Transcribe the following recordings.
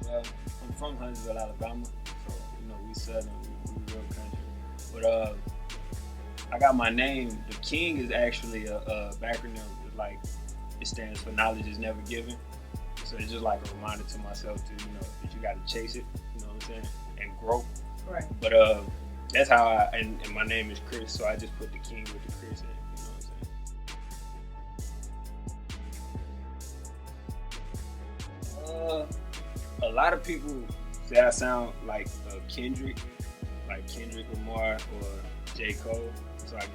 Well, I'm from Huntsville, Alabama, so we southern, we real country. But I got my name. The King is actually a backronym. It's like it stands for knowledge is never given. So it's just like a reminder to myself to that you got to chase it. You know what I'm saying, and grow. Right. But that's how and my name is Chris, so I just put the King with the Chris in. You know what I'm saying? A lot of people say I sound like Kendrick, Lamar, or J. Cole. So I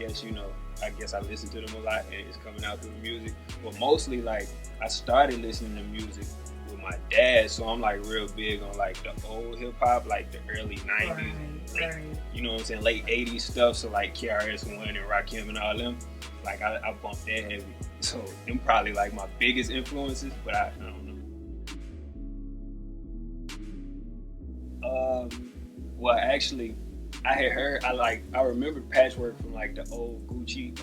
guess I listen to them a lot, and it's coming out through the music. But mostly, like, I started listening to music with my dad, so I'm like real big on like the old hip hop, like the early '90s, Right. you know what I'm saying, late '80s stuff. So like KRS-One and Rakim and all them, like I bumped that heavy. So them probably like my biggest influences, but I don't know. Well, actually, I had heard. I remembered Patchwerk from like the old Gucci,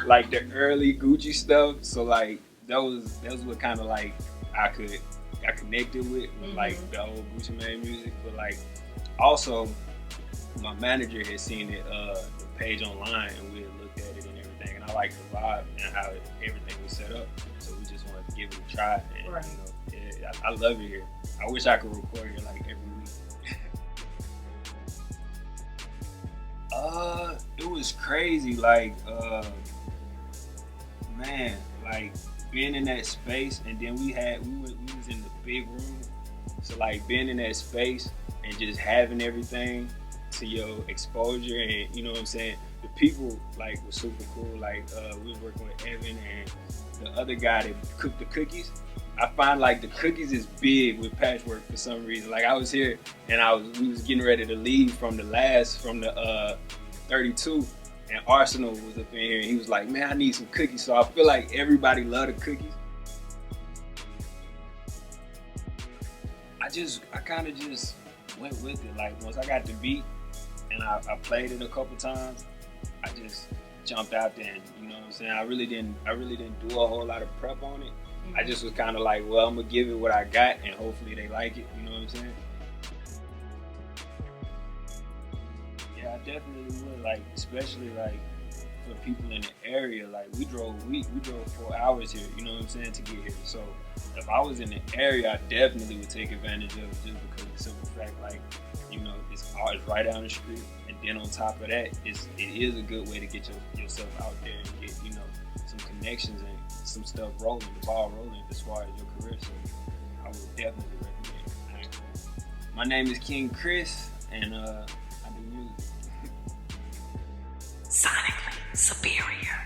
like the early Gucci stuff. So like that was what kind of like I connected with like the old Gucci Mane music. But like also my manager had seen it, the page online, and we had looked at it and everything, and I liked the vibe and how everything was set up. So we just wanted to give it a try, and I love it here. I wish I could record here like every week. It was crazy. Like, man, like being in that space, and then we was in the big room. So like being in that space and just having everything to your exposure, and you know what I'm saying. The people like were super cool. Like we was working with Evan and the other guy that cooked the cookies. I find like the cookies is big with Patchwerk for some reason. Like I was here and we was getting ready to leave from the 32, and Arsenal was up in here, and he was like, "Man, I need some cookies." So I feel like everybody loved the cookies. I kind of just went with it. Like once I got the beat and I played it a couple times, I just jumped out there, and you know what I'm saying. I really didn't do a whole lot of prep on it. I just was kind of like, well, I'm gonna give it what I got, and hopefully they like it. You know what I'm saying? Yeah, I definitely would. Like, especially like for people in the area. Like, we drove 4 hours here. You know what I'm saying, to get here. So if I was in the area, I definitely would take advantage of it, just because of the simple fact, like, it's right down the street, and then on top of that, it is a good way to get yourself out there and get some connections and some stuff rolling, the ball rolling as far as your career. So I would definitely recommend it. My name is King Chris, and I do music. Sonically superior.